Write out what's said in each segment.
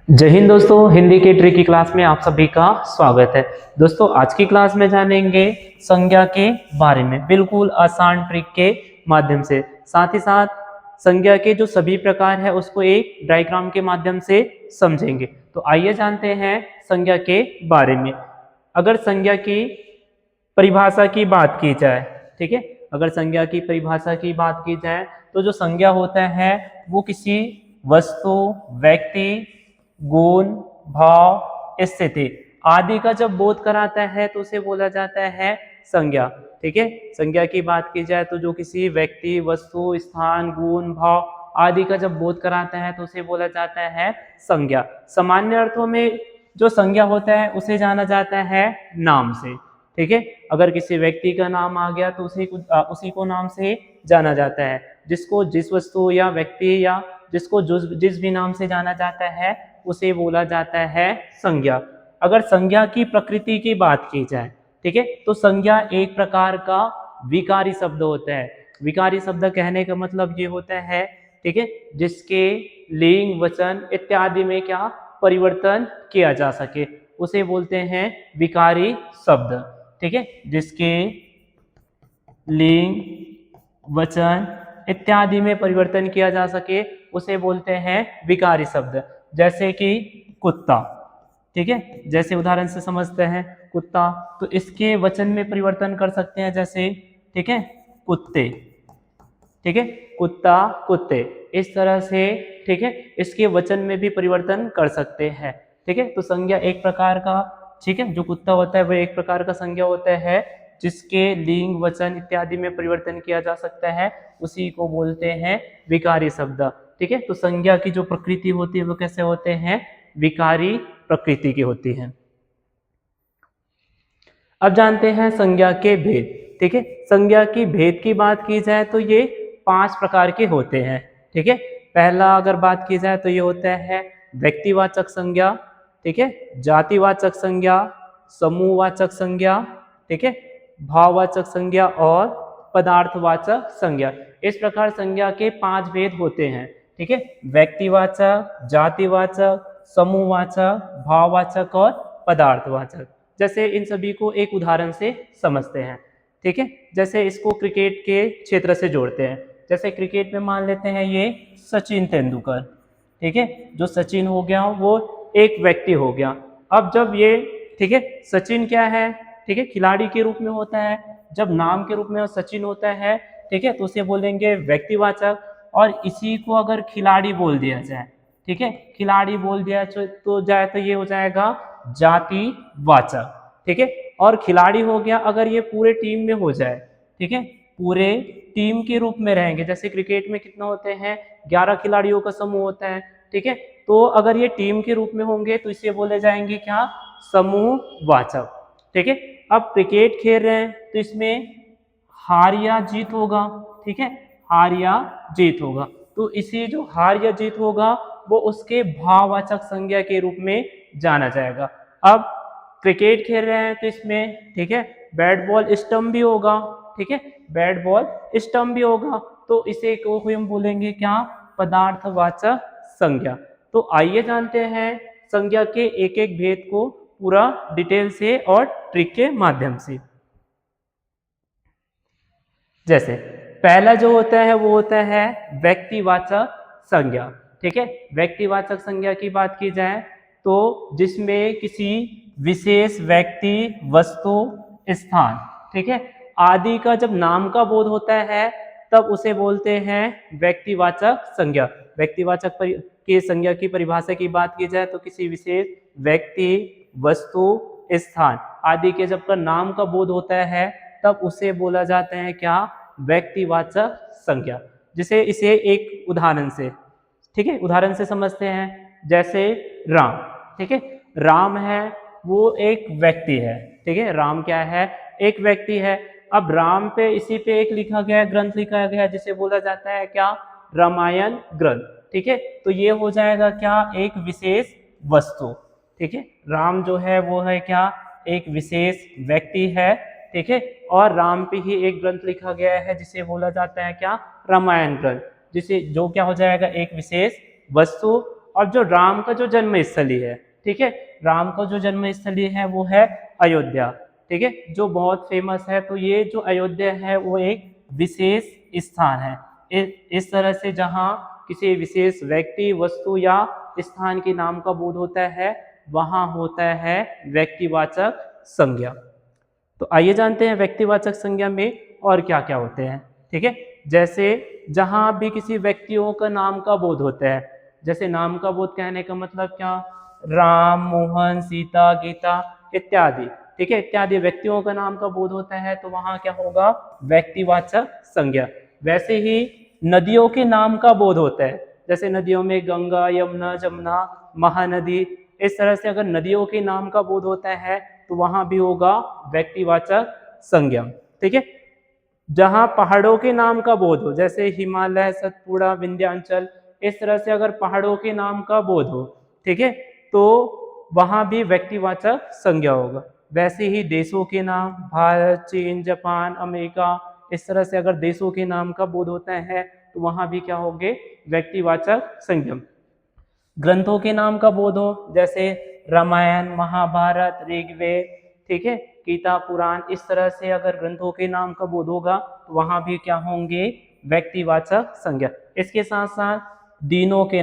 जय हिंद दोस्तों, हिंदी के ट्रिकी क्लास में आप सभी का स्वागत है। दोस्तों आज की क्लास में जानेंगे संज्ञा के बारे में, बिल्कुल आसान ट्रिक के माध्यम से। साथ ही साथ संज्ञा के जो सभी प्रकार है उसको एक डायग्राम के माध्यम से समझेंगे। तो आइए जानते हैं संज्ञा के बारे में। अगर संज्ञा की परिभाषा की बात की जाए, ठीक है, अगर संज्ञा की परिभाषा की बात की जाए तो जो संज्ञा होता है वो किसी वस्तु, व्यक्ति, गुण, भाव, स्थिति आदि का जब बोध कराता है तो उसे बोला जाता है संज्ञा। ठीक है, संज्ञा की बात की जाए तो जो किसी व्यक्ति, वस्तु, स्थान, गुण, भाव आदि का जब बोध कराता है तो उसे बोला जाता है संज्ञा। सामान्य अर्थों में जो संज्ञा होता है उसे जाना जाता है नाम से। ठीक है, अगर किसी व्यक्ति का नाम आ गया तो उसी को नाम से जाना जाता है। जिसको जिस वस्तु या व्यक्ति या जिसको जिस भी नाम से जाना जाता है उसे बोला जाता है संज्ञा। अगर संज्ञा की प्रकृति की बात की जाए, ठीक है, तो संज्ञा एक प्रकार का विकारी शब्द होता है। विकारी शब्द कहने का मतलब ये होता है, ठीक है, जिसके लिंग, वचन इत्यादि में क्या परिवर्तन किया जा सके उसे बोलते हैं विकारी शब्द। ठीक है, जिसके लिंग, वचन इत्यादि में परिवर्तन किया जा सके उसे बोलते हैं विकारी शब्द। जैसे कि कुत्ता, ठीक है, जैसे उदाहरण से समझते हैं कुत्ता, तो इसके वचन में परिवर्तन कर सकते हैं जैसे, ठीक है, कुत्ते, ठीक है, कुत्ता, कुत्ते, इस तरह से, ठीक है, इसके वचन में भी परिवर्तन कर सकते हैं। ठीक है, तो संज्ञा एक प्रकार का, ठीक है, जो कुत्ता होता है वह एक प्रकार का संज्ञा होता है जिसके लिंग, वचन इत्यादि में परिवर्तन किया जा सकता है, उसी को बोलते हैं विकारी शब्द। ठीक है, तो संज्ञा की जो प्रकृति होती है वो कैसे होते हैं, विकारी प्रकृति की होती है। अब जानते हैं संज्ञा के भेद। ठीक है, संज्ञा की भेद की बात की जाए तो ये 5 प्रकार के होते हैं। ठीक है, पहला अगर बात की जाए तो ये होता है व्यक्तिवाचक संज्ञा, ठीक है, जातिवाचक संज्ञा, समूहवाचक संज्ञा, ठीक है, भाववाचक संज्ञा और पदार्थवाचक संज्ञा। इस प्रकार संज्ञा के 5 भेद होते हैं। ठीक है, व्यक्तिवाचक, जातिवाचक, समूहवाचक, भाववाचक और पदार्थवाचक। जैसे इन सभी को एक उदाहरण से समझते हैं। ठीक है, जैसे इसको क्रिकेट के क्षेत्र से जोड़ते हैं। जैसे क्रिकेट में मान लेते हैं ये सचिन तेंदुलकर, ठीक है, जो सचिन हो गया वो एक व्यक्ति हो गया। अब जब ये, ठीक है, सचिन क्या है, ठीक है, खिलाड़ी के रूप में होता है। जब नाम के रूप में सचिन होता है, ठीक है, तो उसे बोलेंगे व्यक्तिवाचक। और इसी को अगर खिलाड़ी बोल दिया जाए, ठीक है, खिलाड़ी बोल दिया तो ये हो जाएगा जातिवाचक। ठीक है, और खिलाड़ी हो गया अगर ये पूरे टीम में हो जाए, ठीक है, पूरे टीम के रूप में रहेंगे। जैसे क्रिकेट में कितना होते हैं, 11 खिलाड़ियों का समूह होता है। ठीक है, तो अगर ये टीम के रूप में होंगे तो इसे बोले जाएंगे क्या, समूहवाचक। ठीक है, अब क्रिकेट खेल रहे हैं तो इसमें हार या जीत होगा। ठीक है, हार या जीत होगा, तो इसे जो हार या जीत होगा वो उसके भाववाचक संज्ञा के रूप में जाना जाएगा। अब क्रिकेट खेल रहे हैं तो इसमें, ठीक है, बैट बॉल स्टंप भी होगा। ठीक है, बैट बॉल स्टंप भी होगा, तो इसे को हम बोलेंगे क्या, पदार्थवाचक संज्ञा। तो आइए जानते हैं संज्ञा के एक एक भेद को पूरा डिटेल से और ट्रिक के माध्यम से। जैसे पहला जो होता है वो होता है व्यक्तिवाचक संज्ञा। ठीक है, व्यक्तिवाचक संज्ञा की बात की जाए तो जिसमें किसी विशेष व्यक्ति, वस्तु, स्थान, ठीक है, आदि का जब नाम का बोध होता है तब उसे बोलते हैं व्यक्तिवाचक संज्ञा। व्यक्तिवाचक की संज्ञा की परिभाषा की बात की जाए तो किसी विशेष व्यक्ति, वस्तु, स्थान आदि के जब का नाम का बोध होता है तब उसे बोला जाता है क्या, व्यक्तिवाचक संज्ञा। जिसे इसे एक उदाहरण से, ठीक है, उदाहरण से समझते हैं। जैसे राम, ठीक है, राम है वो एक व्यक्ति है। ठीक है, राम क्या है, एक व्यक्ति है। अब राम पे इसी पे एक लिखा गया ग्रंथ लिखा गया जिसे बोला जाता है क्या, रामायण ग्रंथ। ठीक है, तो ये हो जाएगा क्या, एक विशेष वस्तु। ठीक है, राम जो है वो है क्या, एक विशेष व्यक्ति है। ठीक है, और राम पे ही एक ग्रंथ लिखा गया है जिसे बोला जाता है क्या, रामायण ग्रंथ, जिसे जो क्या हो जाएगा, एक विशेष वस्तु अब जो राम का जो जन्मस्थली है, ठीक है, राम का जो जन्मस्थली है वो है अयोध्या, ठीक है, जो बहुत फेमस है। तो ये जो अयोध्या है वो एक विशेष स्थान है। इस तरह से जहाँ किसी विशेष व्यक्ति, वस्तु या स्थान के नाम का बोध होता है वहाँ होता है व्यक्तिवाचक संज्ञा। तो आइए जानते हैं व्यक्तिवाचक संज्ञा में और क्या क्या होते हैं, ठीक है। जैसे जहाँ भी किसी व्यक्तियों का नाम का बोध होता है, जैसे नाम का बोध कहने का मतलब क्या, राम, मोहन, सीता, गीता इत्यादि, ठीक है, इत्यादि व्यक्तियों का नाम का बोध होता है तो वहाँ क्या होगा, व्यक्तिवाचक संज्ञा। वैसे ही नदियों के नाम का बोध होता है, जैसे नदियों में गंगा, यमुना, जमुना, महानदी, इस तरह से अगर नदियों के नाम का बोध होता है तो वहां भी होगा व्यक्तिवाचक संज्ञा, ठीक है। जहां पहाड़ों के नाम का बोध हो, जैसे हिमालय, सतपुड़ा, विंध्याचल, इस तरह से अगर पहाड़ों के नाम का बोध हो, ठीक है, तो वहां भी व्यक्तिवाचक संज्ञा होगा। वैसे ही देशों के नाम, भारत, चीन, जापान, अमेरिका, इस तरह से अगर देशों के नाम का बोध होता है तो वहां भी क्या होंगे, व्यक्तिवाचक संज्ञा। ग्रंथों के नाम का बोध हो, जैसे रामायण, महाभारत, ऋग्वेद, ठीक है, गीता, पुराण, इस तरह से अगर ग्रंथों के नाम का बोध होगा तो वहां भी क्या होंगे, व्यक्तिवाचक संज्ञा। इसके साथ साथ दिनों के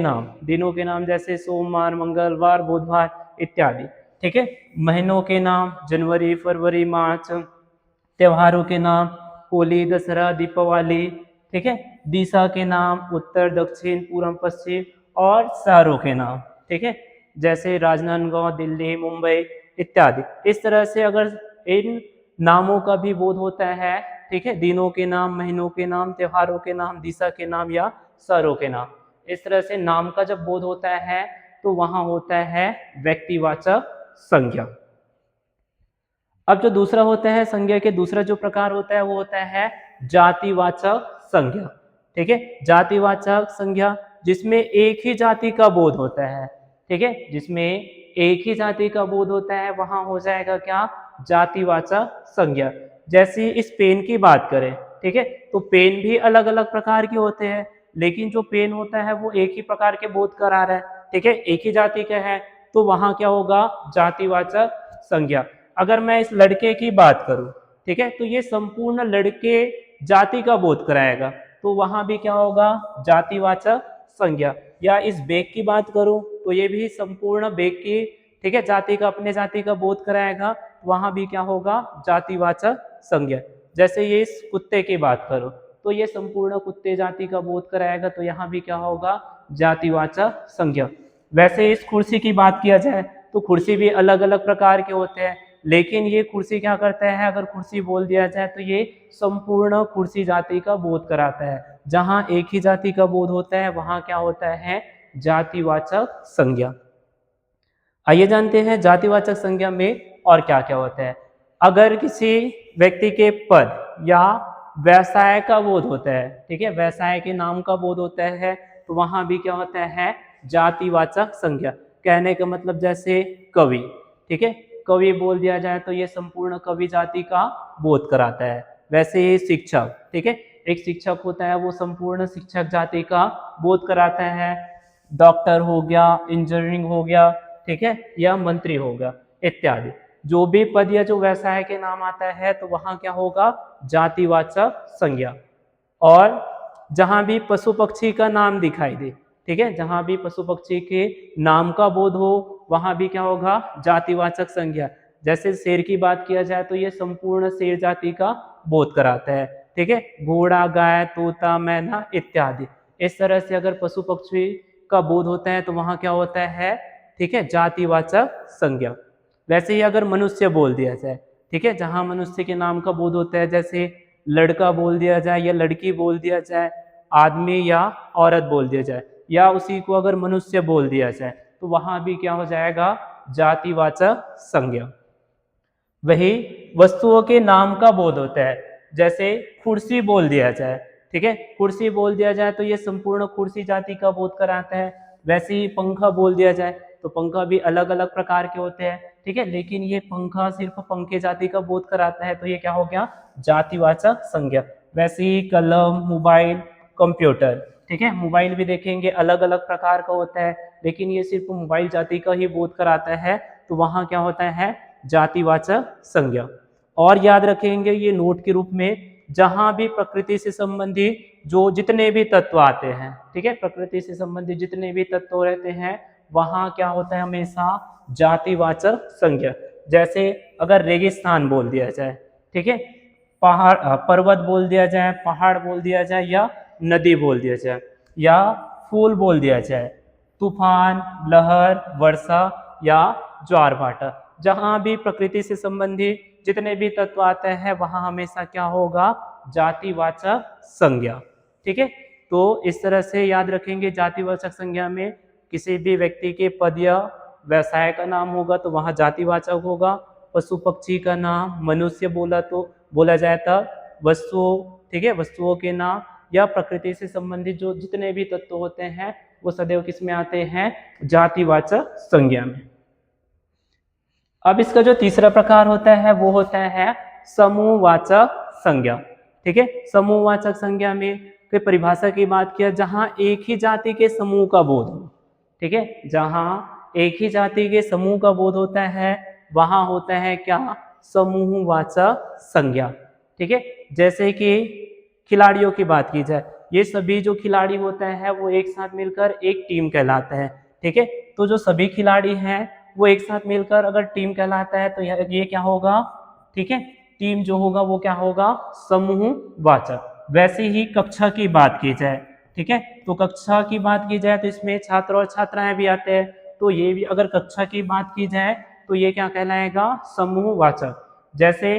नाम जैसे सोमवार, मंगलवार, बुधवार इत्यादि, ठीक है। महीनों के नाम, जनवरी, फरवरी, मार्च। त्योहारों के नाम, होली, दशहरा, दीपावली, ठीक है। दिशा के नाम, उत्तर, दक्षिण, पूर्व, पश्चिम। और शहरों के नाम, ठीक है, जैसे राजनांदगांव, दिल्ली, मुंबई इत्यादि। इस तरह से अगर इन नामों का भी बोध होता है, ठीक है, दिनों के नाम, महीनों के नाम, त्योहारों के नाम, दिशा के नाम या शहरों के नाम, इस तरह से नाम का जब बोध होता है तो वहां होता है व्यक्तिवाचक संज्ञा। अब जो दूसरा होता है संज्ञा के, दूसरा जो प्रकार होता है वो होता है जातिवाचक संज्ञा, ठीक है। जातिवाचक संज्ञा जिसमें एक ही जाति का बोध होता है, ठीक है, जिसमें एक ही जाति का बोध होता है वहां हो जाएगा क्या, जातिवाचक संज्ञा। जैसे इस पेन की बात करें, ठीक है, तो पेन भी अलग अलग प्रकार के होते हैं, लेकिन जो पेन होता है वो एक ही प्रकार के बोध करा रहा है, ठीक है, एक ही जाति का है, तो वहां क्या होगा, जातिवाचक संज्ञा। अगर मैं इस लड़के की बात करूं, ठीक है, तो ये संपूर्ण लड़के जाति का बोध कराएगा, तो वहां भी क्या होगा, जातिवाचक संज्ञा। या इस बेग की बात करूं तो ये भी संपूर्ण बेग की, ठीक है, जाति का, अपने जाति का बोध कराएगा, वहां भी क्या होगा, जातिवाचक संज्ञा। जैसे ये इस कुत्ते की बात करो तो ये संपूर्ण कुत्ते जाति का बोध कराएगा, तो यहाँ भी क्या होगा, जातिवाचक संज्ञा। वैसे इस कुर्सी की बात किया जाए तो कुर्सी भी अलग अलग प्रकार के होते हैं, लेकिन ये कुर्सी क्या करता है, अगर कुर्सी बोल दिया जाए तो ये संपूर्ण कुर्सी जाति का बोध कराता है। जहां एक ही जाति का बोध होता है वहां क्या होता है, जातिवाचक संज्ञा। आइए जानते हैं जातिवाचक संज्ञा में और क्या क्या होता है। अगर किसी व्यक्ति के पद या व्यवसाय का बोध होता है, ठीक है, व्यवसाय के नाम का बोध होता है, तो वहां भी क्या होता है, जातिवाचक संज्ञा। कहने का मतलब जैसे कवि, ठीक है, कवि बोल दिया जाए तो ये संपूर्ण कवि जाति का बोध कराता है। वैसे ही शिक्षक, ठीक है, एक शिक्षक होता है वो संपूर्ण शिक्षक जाति का बोध कराता है। डॉक्टर हो गया, इंजीनियरिंग हो गया, ठीक है, या मंत्री हो गया इत्यादि। जो भी पद या जो व्यवसाय के नाम आता है तो वहां क्या होगा, जातिवाचक संज्ञा। और जहां भी पशु पक्षी का नाम दिखाई दे, ठीक है, जहां भी पशु पक्षी के नाम का बोध हो वहां भी क्या होगा, जातिवाचक संज्ञा। जैसे शेर की बात किया जाए तो ये संपूर्ण शेर जाति का बोध कराता है, ठीक है, घोड़ा, गाय, तोता, मैना इत्यादि। इस तरह से अगर पशु पक्षी का बोध होता है तो वहां क्या होता है, ठीक है, जातिवाचक संज्ञा। वैसे ही अगर मनुष्य बोल दिया जाए, ठीक है, जहां मनुष्य के नाम का बोध होता है, जैसे लड़का बोल दिया जाए या लड़की बोल दिया जाए, आदमी या औरत बोल दिया जाए, या उसी को अगर मनुष्य बोल दिया जाए तो वहां भी क्या हो जाएगा, जातिवाचक संज्ञा। वही वस्तुओं के नाम का बोध होता है, जैसे कुर्सी बोल दिया जाए, ठीक है, कुर्सी बोल दिया जाए तो ये संपूर्ण कुर्सी जाति का बोध कराता है। वैसे ही पंखा बोल दिया जाए तो पंखा भी अलग अलग प्रकार के होते हैं, ठीक है, लेकिन ये पंखा सिर्फ पंखे जाति का बोध कराता है, तो ये क्या हो गया, जातिवाचक संज्ञा। वैसे ही कलम, मोबाइल, कंप्यूटर, ठीक है। मोबाइल भी देखेंगे अलग अलग प्रकार का होता है, लेकिन ये सिर्फ मोबाइल जाति का ही बोध कराता है, तो वहाँ क्या होता है, जातिवाचक संज्ञा। और याद रखेंगे ये नोट के रूप में, जहाँ भी प्रकृति से संबंधित जो जितने भी तत्व आते हैं, ठीक है, प्रकृति से संबंधित जितने भी तत्व रहते हैं, वहाँ क्या होता है, हमेशा जातिवाचक संज्ञा। जैसे अगर रेगिस्तान बोल दिया जाए, ठीक है, पहाड़ पर्वत बोल दिया जाए, पहाड़ बोल दिया जाए, या नदी बोल दिया जाए, या फूल बोल दिया जाए, तूफान, लहर, वर्षा या ज्वार भाटा, जहाँ भी प्रकृति से संबंधित जितने भी तत्व आते हैं वहाँ हमेशा क्या होगा, जातिवाचक संज्ञा। ठीक है, तो इस तरह से याद रखेंगे, जातिवाचक संज्ञा में किसी भी व्यक्ति के पद या व्यवसाय का नाम होगा तो वहाँ जातिवाचक होगा। पशु पक्षी का नाम, मनुष्य बोला जाए तब वस्तुओं, ठीक है, वस्तुओं के नाम या प्रकृति से संबंधित जो जितने भी तत्व होते हैं वो सदैव किस में आते हैं, जातिवाचक संज्ञा में। अब इसका जो तीसरा प्रकार होता है वो होता है समूहवाचक संज्ञा। ठीक है, समूहवाचक संज्ञा में कोई परिभाषा की बात किया, जहां एक ही जाति के समूह का बोध हो। ठीक है, जहां एक ही जाति के समूह का बोध होता है वहां होता है क्या, समूहवाचक संज्ञा। ठीक है, जैसे कि खिलाड़ियों की बात की जाए, ये सभी जो खिलाड़ी होते हैं वो एक साथ मिलकर एक टीम कहलाता है। ठीक है, तो जो सभी खिलाड़ी हैं वो एक साथ मिलकर अगर टीम कहलाता है तो ये क्या होगा, ठीक है, टीम जो होगा वो क्या होगा, समूहवाचक। वैसे ही कक्षा की बात की जाए, ठीक है, तो कक्षा की बात की जाए तो इसमें छात्र और छात्राएं भी आते हैं, तो ये भी अगर कक्षा की बात की जाए तो ये क्या कहलाएगा, समूहवाचक। जैसे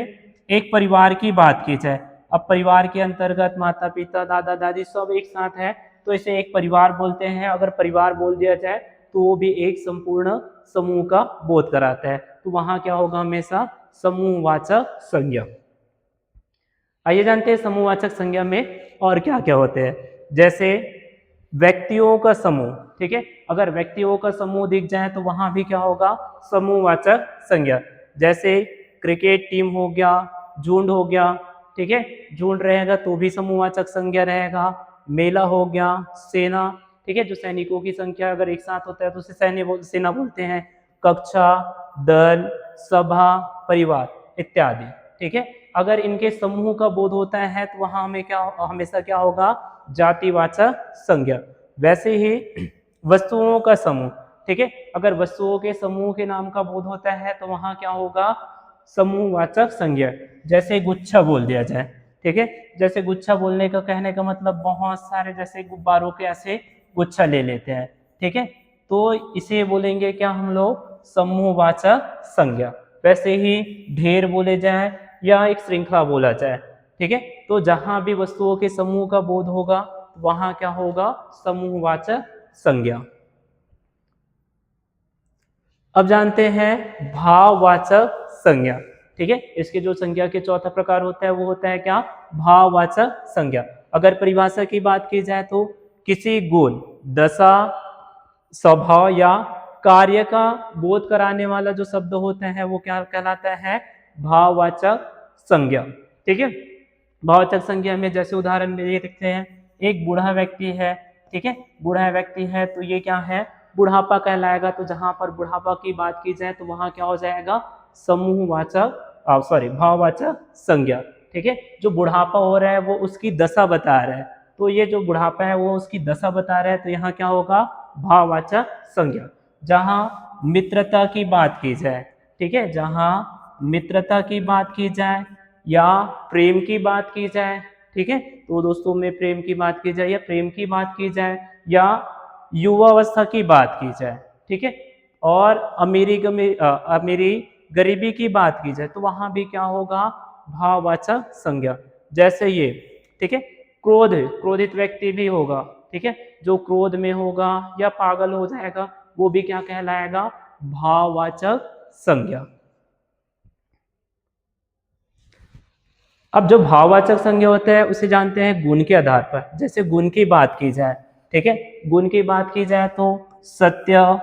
एक परिवार की बात की जाए, अब परिवार के अंतर्गत माता पिता दादा दादी सब एक साथ है तो इसे एक परिवार बोलते हैं। अगर परिवार बोल दिया जाए तो वो भी एक संपूर्ण समूह का बोध कराता है, तो वहां क्या होगा, हमेशा समूहवाचक संज्ञा। आइए जानते हैं समूहवाचक संज्ञा में और क्या क्या होते हैं। जैसे व्यक्तियों का समूह, ठीक है, अगर व्यक्तियों का समूह दिख जाए तो वहां भी क्या होगा, समूहवाचक संज्ञा। जैसे क्रिकेट टीम हो गया, झुंड हो गया, ठीक है, झुंड रहेगा तो भी समूहवाचक संज्ञा रहेगा। मेला हो गया, सेना, ठीक है, जो सैनिकों की संख्या अगर एक साथ होता है तो उसे सेना बोलते हैं। कक्षा, दल, सभा, परिवार इत्यादि। ठीक है, अगर इनके समूह का बोध होता है तो वहां हमें क्या, हमेशा क्या होगा, जातिवाचक संज्ञा। वैसे ही वस्तुओं का समूह, ठीक है, अगर वस्तुओं के समूह के नाम का बोध होता है तो वहां क्या होगा, समूहवाचक संज्ञा। जैसे गुच्छा बोल दिया जाए, ठीक है, जैसे गुच्छा बोलने का कहने का मतलब बहुत सारे जैसे गुब्बारों के ऐसे गुच्छा ले लेते हैं, ठीक है, तो इसे बोलेंगे क्या हम लोग, समूहवाचक संज्ञा। वैसे ही ढेर बोले जाए या एक श्रृंखला बोला जाए, ठीक है, तो जहां भी वस्तुओं के समूह का बोध होगा वहां क्या होगा, समूहवाचक संज्ञा। अब जानते हैं भाववाचक संज्ञा। ठीक है, इसके जो संज्ञा के चौथा प्रकार होता है वो होता है क्या, भाववाचक संज्ञा। अगर परिभाषा की बात की जाए तो किसी गुण, दशा, स्वभाव या कार्य का बोध कराने वाला जो शब्द होता है वो क्या कहलाता है, भाववाचक संज्ञा। ठीक है, भाववाचक संज्ञा में जैसे उदाहरण में ये देखते हैं, एक बूढ़ा व्यक्ति है, ठीक है, बूढ़ा व्यक्ति है तो ये क्या है, बुढ़ापा कहलाएगा। तो जहां पर बुढ़ापा की बात की जाए तो वहां क्या हो जाएगा, समूहवाचक भाववाचक संज्ञा। ठीक है, जो बुढ़ापा हो रहा है वो उसकी दशा बता रहा है, तो ये जो बुढ़ापा है वो उसकी दशा बता रहा है, तो यहाँ क्या होगा, भाववाचक संज्ञा। जहां मित्रता की बात की जाए, ठीक है, जहां मित्रता की बात की जाए या प्रेम की बात की जाए, ठीक है, तो दोस्तों में प्रेम की बात की जाए या प्रेम की बात की जाए या युवावस्था की बात की जाए, ठीक है, और अमीरी गरीबी की बात की जाए तो वहां भी क्या होगा, भाववाचक संज्ञा। जैसे ये, ठीक है, क्रोधित व्यक्ति भी होगा, ठीक है, जो क्रोध में होगा या पागल हो जाएगा वो भी क्या कहलाएगा, भाववाचक संज्ञा। अब जो भाववाचक संज्ञा होता है उसे जानते हैं गुण के आधार पर। जैसे गुण की बात की जाए, ठीक है, गुण की बात की जाए तो सत्य,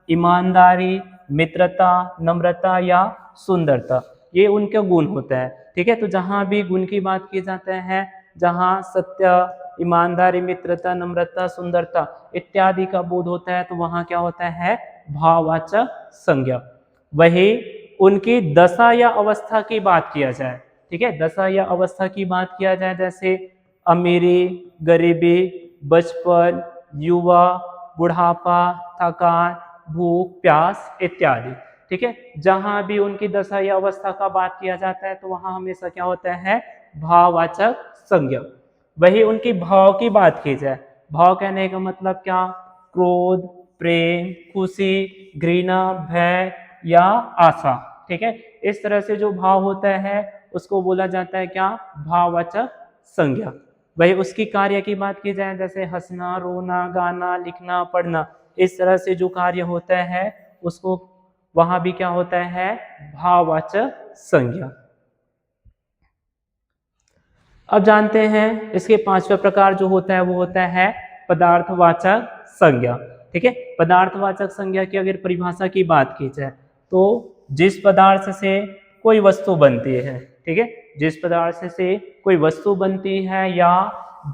ईमानदारी, मित्रता, नम्रता या सुंदरता, ये उनके गुण होता है। ठीक है, तो जहां भी गुण की बात की जाता है जहाँ सत्य, ईमानदारी, मित्रता, नम्रता, सुंदरता इत्यादि का बोध होता है तो वहाँ क्या होता है, भाववाचक संज्ञा। वही उनकी दशा या अवस्था की बात किया जाए, ठीक है, दशा या अवस्था की बात किया जाए, जैसे अमीरी, गरीबी, बचपन, युवा, बुढ़ापा, थकान, भूख, प्यास इत्यादि, ठीक है, जहां भी उनकी दशा या अवस्था का बात किया जाता है तो वहां हमेशा क्या होता है, भाववाचक संज्ञा। वही उनकी भाव की बात की जाए, भाव कहने का मतलब क्या, क्रोध, प्रेम, खुशी, घृणा, भय या आशा, ठीक है, इस तरह से जो भाव होता है उसको बोला जाता है क्या, भाववाचक संज्ञा। वही उसकी कार्य की बात की जाए, जैसे हंसना, रोना, गाना, लिखना, पढ़ना, इस तरह से जो कार्य होता है उसको वहां भी क्या होता है, भाववाचक संज्ञा। अब जानते हैं इसके पांचवा प्रकार जो होता है वो होता है पदार्थवाचक संज्ञा, ठीक है। पदार्थवाचक संज्ञा की अगर परिभाषा की बात की जाए तो जिस पदार्थ से कोई वस्तु बनती है, ठीक है, जिस पदार्थ से कोई वस्तु बनती है या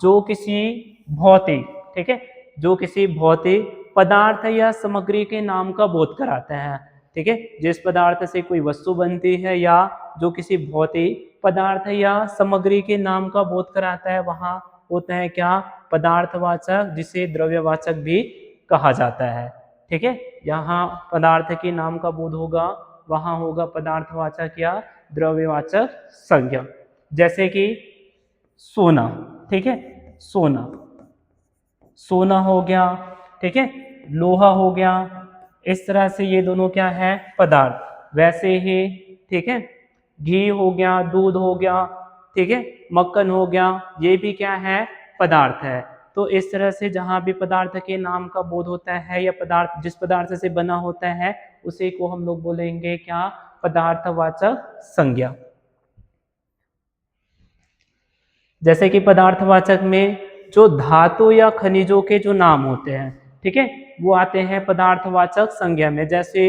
जो किसी भौतिक, ठीक है, जो किसी भौतिक पदार्थ या सामग्री के नाम का बोध कराता है, ठीक है, जिस पदार्थ से कोई वस्तु बनती है या जो किसी भौतिक पदार्थ या सामग्री के नाम का बोध कराता है वहां होता है क्या, पदार्थवाचक, जिसे द्रव्यवाचक भी कहा जाता है, ठीक है। यहाँ पदार्थ के नाम का बोध होगा, वहां होगा पदार्थवाचक या द्रव्यवाचक संज्ञा। जैसे कि सोना, ठीक है, सोना, सोना हो गया, ठीक है, लोहा हो गया, इस तरह से ये दोनों क्या है, पदार्थ। वैसे ही, ठीक है, घी हो गया, दूध हो गया, ठीक है, मक्खन हो गया, ये भी क्या है, पदार्थ है। तो इस तरह से जहां भी पदार्थ के नाम का बोध होता है या पदार्थ जिस पदार्थ से बना होता है उसी को हम लोग बोलेंगे क्या, पदार्थवाचक संज्ञा। जैसे कि पदार्थवाचक में जो धातु या खनिजों के जो नाम होते हैं, ठीक है, वो आते हैं पदार्थवाचक संज्ञा में, जैसे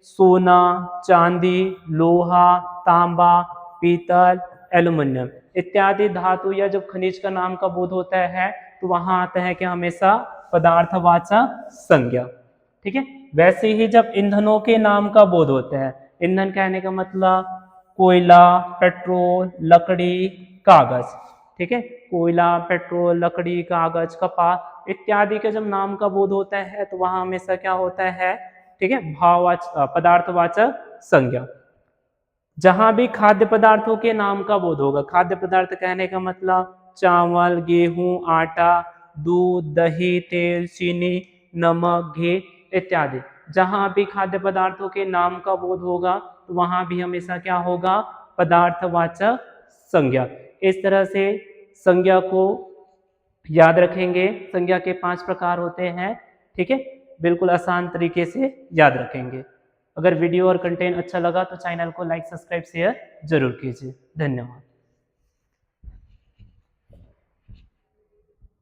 सोना, चांदी, लोहा, तांबा, पीतल, एल्युमिनियम इत्यादि धातु या जब खनिज का नाम का बोध होता है तो वहां आता है कि हमेशा पदार्थवाचक संज्ञा, ठीक है। वैसे ही जब ईंधनों के नाम का बोध होता है, ईंधन कहने का मतलब कोयला, पेट्रोल, लकड़ी, कागज, ठीक है, कोयला, पेट्रोल, लकड़ी, कागज, कपास इत्यादि के जब नाम का बोध होता है तो वहां हमेशा क्या होता है, ठीक है, भाववाचक पदार्थवाचक संज्ञा। जहां भी खाद्य पदार्थों के नाम का बोध होगा, खाद्य पदार्थ कहने का मतलब चावल, गेहूं, आटा, दूध, दही, तेल, चीनी, नमक, घी इत्यादि, जहां भी खाद्य पदार्थों के नाम का बोध होगा तो वहां भी हमेशा क्या होगा, पदार्थवाचक संज्ञा। इस तरह से संज्ञा को याद रखेंगे, संज्ञा के 5 प्रकार होते हैं, ठीक है, बिल्कुल आसान तरीके से याद रखेंगे। अगर वीडियो और कंटेंट अच्छा लगा तो चैनल को लाइक, सब्सक्राइब, शेयर जरूर कीजिए। धन्यवाद।